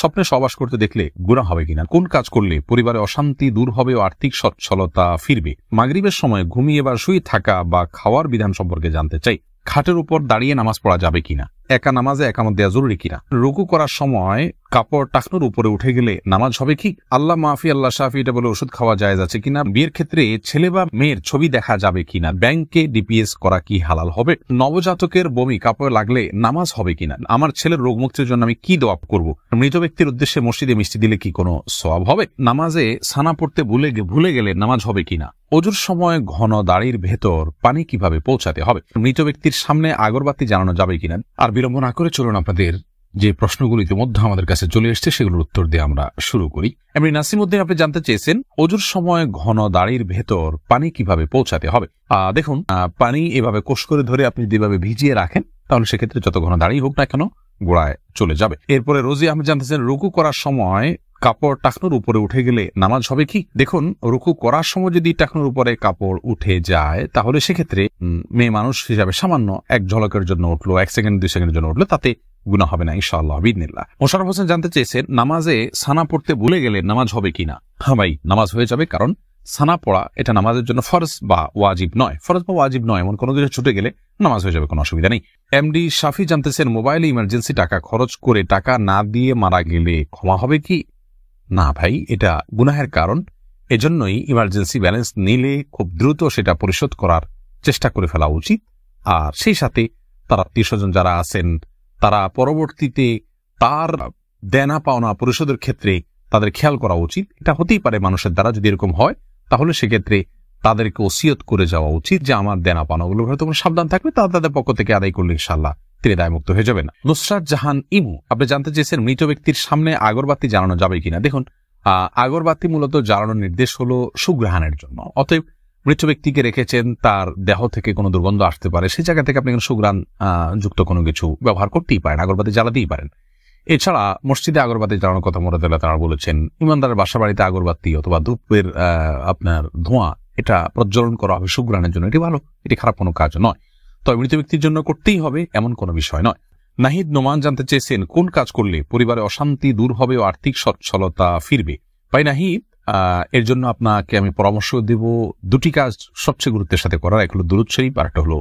স্বপ্নে সহবাস করতে দেখলে গুনাহ হবে কিনা, কোন কাজ করলে পরিবারে অশান্তি দূর হবে ও আর্থিক সচ্ছলতা ফিরবে, মাগরিবের সময় ঘুমিয়ে বা শুয়ে থাকা বা খাওয়ার বিধান সম্পর্কে জানতে চাই, খাটের উপর দাঁড়িয়ে নামাজ পড়া যাবে কিনা, একা নামাজে একামত দেওয়া জরুরি কিনা, রুকু করার সময় কাপড় টাকনুর উপরে উঠে গেলে নামাজ হবে কি, আল্লাহ মাফি আল্লাহ শাফি এটা বলে ওষুধ খাওয়া জায়েজ আছে কিনা, বিয়ের ক্ষেত্রে ছেলে বা মেয়ের ছবি দেখা যাবে কিনা, ব্যাংকে ডিপিএস করা কি হালাল হবে, নবজাতকের বমি কাপড় লাগলে নামাজ হবে কিনা, আমার ছেলের রোগ মুক্তির জন্য আমি কি দোয়া করব, মৃত ব্যক্তির উদ্দেশ্যে মসজিদে মিষ্টি দিলে কি কোনো সওয়াব হবে, নামাজে সানা পড়তে ভুলে গেলে নামাজ হবে কিনা, অজুর সময় ঘন দাড়ির ভেতর পানি কিভাবে পৌঁছাতে হবে, মৃত ব্যক্তির সামনে আগরবাতি জ্বালানো যাবে কিনা। আর বিলম্ব না করে চলুন আপনাদের যে প্রশ্নগুলো ইতিমধ্যে আমাদের কাছে চলে এসছে সেগুলোর উত্তর দিয়ে আমরা শুরু করি। এমনি নাসিমউদ্দিন আপনি জানতে চেয়েছেন অজুর সময় ঘন দাড়ির ভেতর পানি কিভাবে পৌঁছাতে হবে। দেখুন, পানি এভাবে কোষ করে ধরে আপনি যেভাবে ভিজিয়ে রাখেন তাহলে সেক্ষেত্রে যত ঘন দাড়ি হোক না কেন গোড়ায় চলে যাবে। এরপরে রোজি আপনি জানতেছেন রুকু করার সময় কাপড় টাকনুর উপরে উঠে গেলে নামাজ হবে কি। দেখুন, রুকু করার সময় যদি টাকনুর উপরে কাপড় উঠে যায় তাহলে সেক্ষেত্রে মেয়ে মানুষ হিসাবে সামান্য এক ঝলকের জন্য উঠলো, 1 সেকেন্ড 2 সেকেন্ডের জন্য উঠলো, তাতে গুনাহ হবে না ইনশাআল্লাহ বিইذনিল্লাহ। মোশাররফ হোসেন জানতে চেয়েছেন নামাজে সানা পড়তে ভুলে গেলে নামাজ হবে কিনা। হ্যাঁ ভাই, নামাজ হয়ে যাবে, কারণ সানা পড়া এটা নামাজের জন্য ফরজ বা ওয়াজিব নয়। ফরজ বা ওয়াজিব নয় এমন কোনো কিছু ছুটে গেলে নামাজ হয়ে যাবে, কোনো অসুবিধা নেই। এমডি শাফি জানতেছেন মোবাইলে ইমার্জেন্সি টাকা খরচ করে টাকা না দিয়ে মারা গেলে ক্ষমা হবে কি। না ভাই, এটা গুনাহের কারণ, এজন্যই ইমার্জেন্সি ব্যালেন্স নিলে খুব দ্রুত সেটা পরিশোধ করার চেষ্টা করে ফেলা উচিত। আর সেই সাথে তার আত্মীয়স্বজন যারা আছেন তারা পরবর্তীতে তার দেনা পাওনা পরিশোধের ক্ষেত্রে তাদের খেয়াল করা উচিত। এটা হতেই পারে মানুষের দ্বারা, যদি এরকম হয় তাহলে সেক্ষেত্রে তাদেরকে ওসিয়ত করে যাওয়া উচিত যে আমার দেনা পাওনাগুলো হয়তো সাবধান থাকবে, তাদের পক্ষ থেকে আদায় করলে ইনশাআল্লাহ তিনি দায়মুক্ত হয়ে যাবেন। নুসরাত জাহান ইমু আপনি জানতে চেয়েছেন মৃত ব্যক্তির সামনে আগরবাতি জ্বালানো যাবে কিনা। দেখুন, আগরবাতি মূলত জ্বালানোর নির্দেশ হলো সুঘ্রাণের জন্য। অতএব মৃত ব্যক্তিকে রেখেছেন, তার দেহ থেকে কোনো দুর্গন্ধ আসতে পারে, সেই জায়গা থেকে আপনি সুঘ্রাণ যুক্ত কোনো কিছু ব্যবহার করতেই পারেন, আগরবাতি জ্বালাতেই পারেন। এছাড়া মসজিদে আগরবাতি জ্বালানোর কথা মুরাদুল্লাহ তাআলা বলেছেন। ইমানদারের বাসা বাড়িতে আগরবাতি অথবা ধূপের আপনার ধোঁয়া এটা প্রজ্বলন করা হবে সুঘ্রাণের জন্য, এটি ভালো, এটি খারাপ কোনো কাজ নয়। তবে মৃত ব্যক্তির জন্য করতেই হবে এমন কোনো বিষয় নয়। নাহিদ নোমান জানতে চেয়েছেন কোন কাজ করলে পরিবারে অশান্তি দূর হবে ও আর্থিক সচ্ছলতা ফিরবে। ভাই নাহিদ, এর জন্য আপনাকে আমি পরামর্শ দেব দুটি কাজ সবচেয়ে গুরুত্বের সাথে করার। এক হলো দুরূদ শরীফ, আর একটা হলো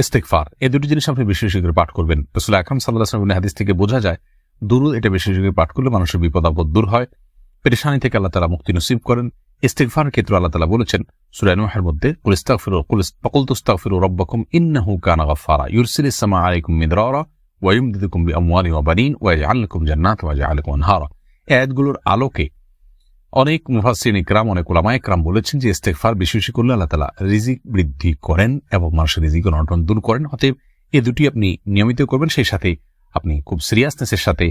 ইস্তেগফার। এই দুটি জিনিস আপনি বেশি বেশি করে পাঠ করবেন। রাসূল আকরাম সাল্লাল্লাহু আলাইহি ওয়াসাল্লামের হাদিস থেকে বোঝা যায় দুরূদ এটা বেশি বেশি করে পাঠ করলে মানুষের বিপদ আপদ দূর হয়, পেরেশানি থেকে আল্লাহ তাআলা মুক্তি নসিব করেন। ইস্তেগফারের ক্ষেত্রে আল্লাহ তাআলা বলেছেন সূরা নূহের মধ্যে, কুল ইস্তাগফিরু রাব্বাকুম ইন্নাহু কানা গাফফারা ইউরসিলিস সামা আলাইকুম মিদরারা ওয়া ইউমদিদুকুম বিআমওয়ালিন ওয়া বানিন ওয়া ইয়াজআল লাকুম জান্নাতিন ওয়া ইয়াজআল লাকুম আনহারা। এই আয়াতগুলোর আলোকে অনেক মুফাসসিরিন ইকরাম, অনেক উলামা ইকরাম বলেছেন যে ইস্তেগফার বেশি বেশি করলে আল্লাহ তাআলা রিজিক বৃদ্ধি করেন এবং মানুষের রিজিক অনটন দূর করেন। অতএব এই দুটি আপনি নিয়মিত করবেন, সেই সাথে আপনি খুব সিরিয়াসনেসের সাথে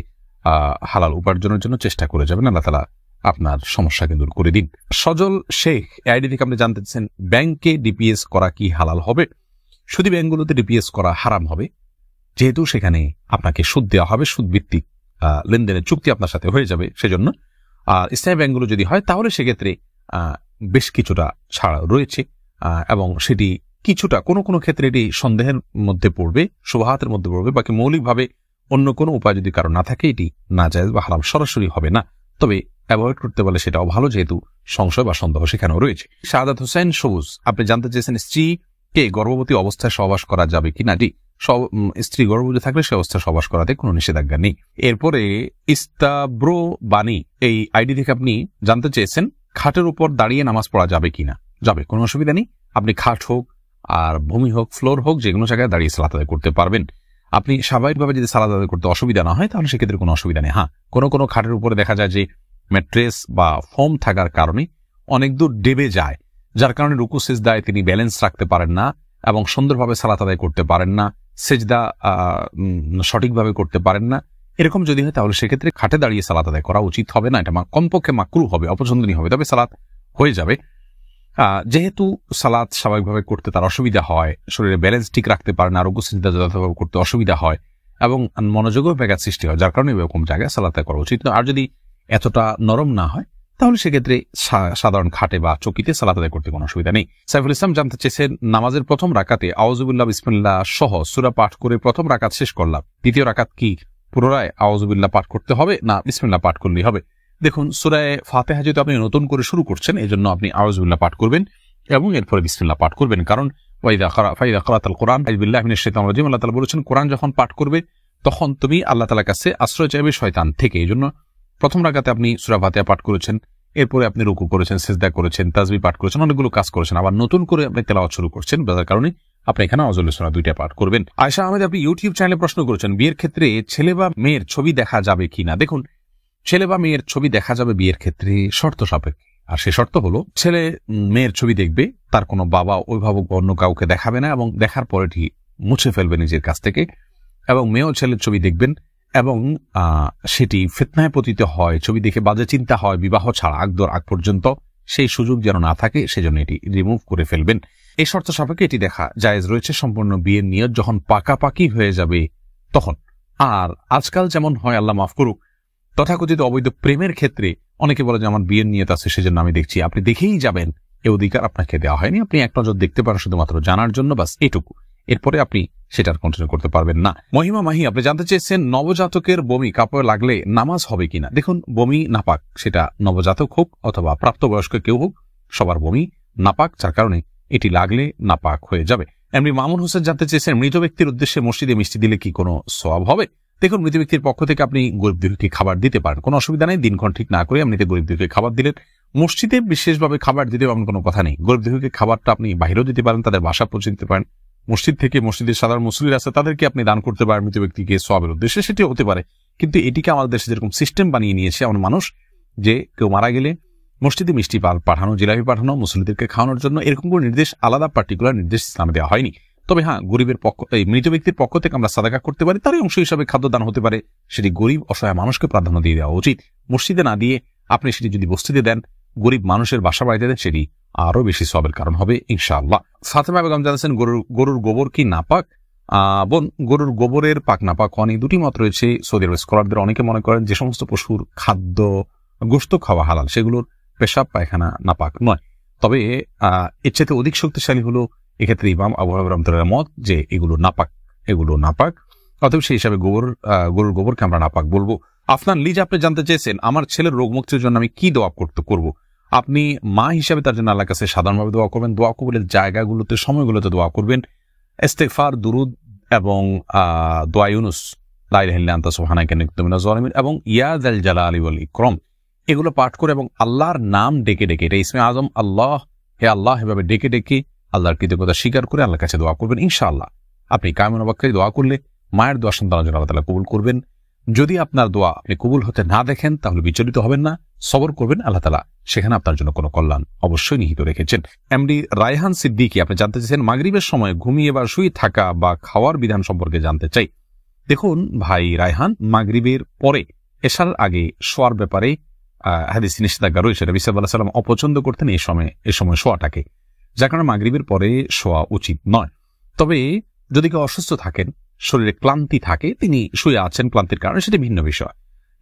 হালাল উপার্জনের জন্য চেষ্টা করে যাবেন। আল্লাহ তাআলা আপনার সমস্যাকে দূর করে দিন। সজল শেখ আইডি থেকে আপনি জানতে চাচ্ছেন ব্যাংকে ডিপিএস করা কি হালাল হবে। শুধু ব্যাংকগুলোতে ডিপিএস করা হারাম হবে, যেহেতু সেখানে আপনাকে সুদ দেওয়া হবে, সুদ ভিত্তিক লেনদেনের চুক্তি আপনার সাথে হয়ে যাবে সেজন্য। আর ইসলামী ব্যাংকগুলো যদি হয় তাহলে সেক্ষেত্রে বেশ কিছুটা ছাড় রয়েছে এবং সেটি কিছুটা কোনো কোনো ক্ষেত্রে এটি সন্দেহের মধ্যে পড়বে, শুবহাতের মধ্যে পড়বে, বাকি মৌলিকভাবে অন্য কোনো উপায় যদি কারো না থাকে এটি নাজায়েজ বা হারাম সরাসরি হবে না। তবে অ্যাভয়েড করতে পারলে সেটাও ভালো, যেহেতু সংশয় বা সন্দেহ সেখানেও রয়েছে। শাহাদাত হোসেন সবুজ আপনি জানতে চেয়েছেন স্ত্রীকে গর্ভবতী অবস্থায় সহবাস করা যাবে কিনা। স্ত্রী গর্ভবতী থাকলে সে অবস্থায় সহবাস করাতে কোনো নিষেধাজ্ঞা নেই। এরপরে ইস্তাব্রো বাণী এই আইডি থেকে আপনি জানতে চেয়েছেন খাটের উপর দাঁড়িয়ে নামাজ পড়া যাবে কিনা। যাবে, কোনো অসুবিধা নেই। আপনি খাট হোক আর ভূমি হোক ফ্লোর হোক যে কোনো জায়গায় দাঁড়িয়ে সালাত আদায় করতে পারবেন। আপনি স্বাভাবিকভাবে যদি সালাত আদায় করতে অসুবিধা না হয় তাহলে সেক্ষেত্রে কোনো অসুবিধা নেই। হ্যাঁ, কোনো কোনো খাটের উপরে দেখা যায় যে ম্যাট্রেস বা ফোম থাকার কারণে অনেক দূর ডেবে যায়, যার কারণে রুকু সিজদায় তিনি ব্যালেন্স রাখতে পারেন না এবং সুন্দরভাবে সালাত আদায় করতে পারেন না, সিজদা সঠিকভাবে করতে পারেন না। এরকম যদি হয় তাহলে সেক্ষেত্রে খাটে দাঁড়িয়ে সালাত আদায় করা উচিত হবে না, এটা কমপক্ষে মাকরুহ হবে, অপছন্দনীয় হবে। তবে সালাত হয়ে যাবে। যেহেতু সালাত স্বাভাবিকভাবে করতে তার অসুবিধা হয়, শরীরে ব্যালেন্স ঠিক রাখতে পারে না, রুকু সিজদা যথাযথভাবে করতে অসুবিধা হয় এবং মনোযোগও ব্যাঘাত সৃষ্টি হয়, যার কারণে এরকম জায়গায় সালাত করা উচিত না। আর যদি এতটা নরম না হয় তাহলে সেক্ষেত্রে সাধারণ খাটে বা চকিতে সালাত আদায় করতে কোনো অসুবিধা নেই। সাইফুল ইসলাম জানতে চেয়েছেন নামাজের প্রথম রাকাতে আউযুবিল্লাহ বিসমিল্লাহ সহ সূরা পাঠ করে প্রথম রাকাত শেষ করলাম, দ্বিতীয় রাকাত কি পুনরায় আউযুবিল্লাহ পাঠ করতে হবে না বিসমিল্লাহ পাঠ করলেই হবে? দেখুন, সূরা ফাতিহা যেহেতু আপনি নতুন করে শুরু করছেন, এজন্য আপনি আউযুবিল্লাহ পাঠ করবেন এবং এরপরে বিসমিল্লাহ পাঠ করবেন। কারণ ফাইদা ক্রাতাল কোরআন বিল্লাহি মিনাশ শাইতানির রাজিম, আল্লাহ তাআলা বলেছেন কোরআন যখন পাঠ করবে তখন তুমি আল্লাহ তাআলার কাছে আশ্রয় চাইবে শয়তান থেকে। এজন্য প্রথম রাকাতে আপনি সূরা ফাতিহা পাঠ করেছেন, এরপরে আপনি রুকু করেছেন, সিজদা করেছেন, তাসবিহ পাঠ করেছেন, অনেকগুলো কাজ করেছেন, আবার নতুন করে আপনি তেলাওয়াত শুরু করছেন, যার কারণে আপনি এখানে আউযুবিল্লাহ সূরা 2টা পাঠ করবেন। আয়েশা আহমেদ আপনি ইউটিউব চ্যানেলে প্রশ্ন করেছেন, বিয়ের ক্ষেত্রে ছেলে বা মেয়ের ছবি দেখা যাবে কিনা? দেখুন, ছেলে বা মেয়ের ছবি দেখা যাবে বিয়ের ক্ষেত্রে শর্ত সাপেক্ষে। আর সে শর্ত হলো, ছেলে মেয়ের ছবি দেখবে, তার কোনো বাবা অভিভাবক অন্য কাউকে দেখাবে না এবং দেখার পরে এটি মুছে ফেলবে নিজের কাছ থেকে, এবং মেয়েও ছেলের ছবি দেখবেন এবং সেটি ফিতনায় পতিত হয়, ছবি দেখে বাজে চিন্তা হয় বিবাহ ছাড়া আগ পর্যন্ত, সেই সুযোগ যেন না থাকে সেজন্য এটি রিমুভ করে ফেলবেন। এই শর্ত সাপেক্ষে এটি দেখা জায়েজ রয়েছে সম্পূর্ণ বিয়ের নিয়ত যখন পাকাপাকি হয়ে যাবে তখন। আর আজকাল যেমন হয়, আল্লাহ মাফ করুক, তথাকথিত অবৈধ প্রেমের ক্ষেত্রে অনেকে বলে যে আমার বিয়ের নিয়ত আছে সেজন্য আমি দেখছি, আপনি দেখেই যাবেন, এ অধিকার আপনাকে দেওয়া হয়নি। আপনি এক নজর দেখতে পারেন শুধুমাত্র জানার জন্য, বাস এটুকু। এরপরে আপনি সেটার কন্টিনিউ করতে পারবেন না। মহিমা মাহি আপনি জানতে চেয়েছেন নবজাতকের বমি কাপড়ে লাগলে নামাজ হবে কিনা? দেখুন, বমি নাপাক, সেটা নবজাতক হোক অথবা প্রাপ্তবয়স্ক কেউ হোক, সবার বমি নাপাক, যার কারণে এটি লাগলে নাপাক হয়ে যাবে। এমনি মামুন হোসেন জানতে চেয়েছেন মৃত ব্যক্তির উদ্দেশ্যে মসজিদে মিষ্টি দিলে কি কোনো সওয়াব হবে? দেখুন, মৃত ব্যক্তির পক্ষ থেকে আপনি গরিব দুঃখীকে খাবার দিতে পারেন, কোনো অসুবিধা নেই। দিনক্ষণ ঠিক না করে এমনিতে গরিব দুঃখীকে খাবার দিলেন। মসজিদে বিশেষভাবে খাবার দিতে এমন কোনো কথা নেই। গরিব দুঃখীকে খাবারটা আপনি বাইরেও দিতে পারেন, তাদের বাসা পৌঁছে দিতে পারেন। মসজিদ থেকে মসজিদের সাধারণ মুসল্লিরা আছে তাদেরকে আপনি দান করতে পারেন মৃত ব্যক্তিকে সওয়াবের উদ্দেশ্যে, সেটি হতে পারে। কিন্তু এটিকে আমাদের দেশে যেরকম সিস্টেম বানিয়ে নিয়েছে এমন মানুষ, যে কেউ মারা গেলে মসজিদে মিষ্টি পাঠানো, জিলাপি পাঠানো মুসল্লিদেরকে খাওয়ানোর জন্য, এরকম কোনো নির্দেশ, আলাদা পার্টিকুলার নির্দেশ ইসলামে দেওয়া হয়নি। তবে হ্যাঁ, গরিবের এই মৃত ব্যক্তির পক্ষ থেকে আমরা সাদাকা করতে পারি, তারই অংশ হিসাবে খাদ্যদান হতে পারে, সেটি গরিব অসহায় মানুষকে প্রাধান্য দিয়ে দেওয়া উচিত। মসজিদে না দিয়ে আপনি সেটি যদি বস্তিতে দেন, গরিব মানুষের বাসা বাড়িতে দেন, সেটি আরো বেশি সওয়াবের কারণ হবে ইনশাআল্লাহ। ফাতেমা বেগম জানাচ্ছেন গরুর গোবর কি নাপাক? বোন, গরুর গোবরের পাক নাপাক অনেক দুটি মত রয়েছে সৌদি আরব স্কলারদের। অনেকে মনে করেন যে সমস্ত পশুর খাদ্য গোশত খাওয়া হালাল, সেগুলোর পেশাব পায়খানা নাপাক নয়। তবে এর চাইতে অধিক শক্তিশালী হলো এক্ষেত্রে ইমাম আবু হানিফা রাহমাতুল্লাহ মত যে এগুলো নাপাক। অতএব সেই হিসাবে গরুর গোবরকে আমরা নাপাক বলবো। আফনান লিজ আপনি জানতে চেয়েছেন আমার ছেলের রোগ মুক্তির জন্য আমি কি দোয়া করব? আপনি মা হিসাবে তার জন্য আল্লাহর কাছে সাধারণভাবে দোয়া করবেন। দোয়া কবুলের জায়গাগুলোতে, সময়গুলোতে দোয়া করবেন। ইস্তিগফার, দুরুদ এবং দোয়া ইউনুস, লা ইলাহা ইল্লা আনতা সুবহানাকা ইন্নী কুনতু মিনাজ জালিমিন এবং ইয়া যাল জালালি ওয়াল ইকরাম, এগুলো পাঠ করে এবং আল্লাহর নাম ডেকে ডেকে, এটা ইসমে আজম আল্লাহ, হে আল্লাহ, এভাবে ডেকে ডেকে আল্লাহর কৃতজ্ঞতা স্বীকার করে আল্লাহর কাছে দোয়া করবেন। ইনশাআল্লাহ আপনি কায়মন অবাক্কায় দোয়া করলে মায়ের দোয়া সন্তানের জন্য আল্লাহ তাআলা কবুল করবেন। যদি আপনার দোয়া আপনি কবুল হতে না দেখেন তাহলে বিচলিত হবেন না, সবর করবেন, আল্লাহ তাআলা সেখানে আপনার জন্য কোনো কল্যাণ অবশ্যই নিহিত রেখেছেন। এমডি রায়হান সিদ্দিকী আপনি জানতে চাইছেন মাগরিবের সময় ঘুমিয়ে বা শুয়ে থাকা বা খাওয়ার বিধান সম্পর্কে জানতে চাই। দেখুন ভাই রায়হান, মাগরিবের পরে এশার আগে শোয়ার ব্যাপারে হাদিস নিষেধাজ্ঞা রয়েছে। নবী সাল্লাল্লাহু আলাইহি ওয়াসাল্লাম অপছন্দ করতেন এই সময় শোয়াটাকে, যার কারণে মাগরিবের পরে শোয়া উচিত নয়। তবে যদি কেউ অসুস্থ থাকেন, শরীরে ক্লান্তি থাকে, তিনি শুয়ে আছেন ক্লান্তির কারণে, সেটা ভিন্ন বিষয়।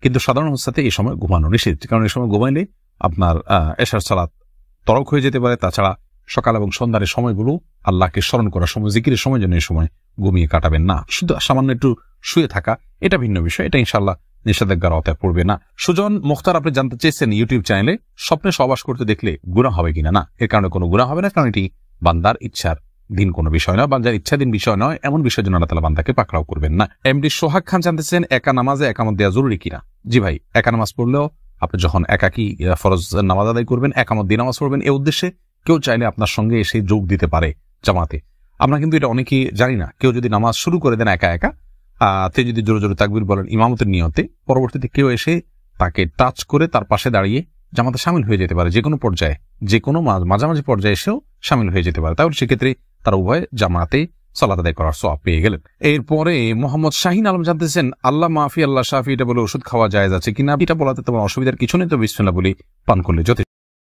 কিন্তু সাধারণ অবস্থাতে এই সময় ঘুমানো নিষেধ, কারণ এই সময় ঘুমাইলে আপনার এশার সালাত তরক হয়ে যেতে পারে। তাছাড়া সকাল এবং সন্ধ্যার সময়গুলো আল্লাহকে স্মরণ করার সময়, জিকিরের সময় জন্য এই সময় ঘুমিয়ে কাটাবেন না। শুধু সামান্য একটু শুয়ে থাকা, এটা ভিন্ন বিষয়, এটা ইনশাআল্লাহ নিষেধাজ্ঞার আওতায় পড়বে না। সুজন মুখতার আপনি জানতে চেয়েছেন ইউটিউব চ্যানেলে স্বপ্নে সহবাস করতে দেখলে গুনাহ হবে কিনা? না, এর কারণে কোনো গুনাহ হবে না, কারণ এটি বান্দার ইচ্ছার দিন কোনো বিষয় নয়, বান্দার ইচ্ছাধীন বিষয় নয়, এমন বিষয়ের জন্য আল্লাহ তাআলা বান্দাকে পাকড়াও করবেন না। এমডি সোহাগ খান জানতেছেন একা নামাজে একামত দেওয়া জরুরি কিনা? জি ভাই, একা নামাজ পড়লেও আপনি যখন একাকী ফরজ নামাজ আদায় করবেন, একামত দিয়ে নামাজ পড়বেন, এই উদ্দেশ্যে কেউ চাইলে আপনার সঙ্গে এসে যোগ দিতে পারে জামাতে। আমরা কিন্তু এটা অনেকেই জানি না। কেউ যদি নামাজ শুরু করে দেন একা একা, তে যদি জোরে জোরে তাকবীর বলেন ইমামতের নিয়তে, পরবর্তীতে কেউ এসে তাকে টাচ করে তার পাশে দাঁড়িয়ে জামাতে শামিল হয়ে যেতে পারে, যে কোনো পর্যায়ে, যে কোনো মাঝামাঝি পর্যায়ে এসেও শামিল হয়ে যেতে পারে। তাহলে সেক্ষেত্রে তারা উভয় জামাতে সালাত আদায় করার সওয়াব পেয়ে গেলেন। এরপরে মোহাম্মদ শাহিন আলম জানতেছেন আল্লাহ মাফি আল্লাহ শাফি, এটা বলে ওষুধ খাওয়া জায়েজ আছে কিনা? এটা বলাতে তোমার অসুবিধার কিছু নেই, তো বিসমিল্লাহ বলে পান করলে যথেষ্ট।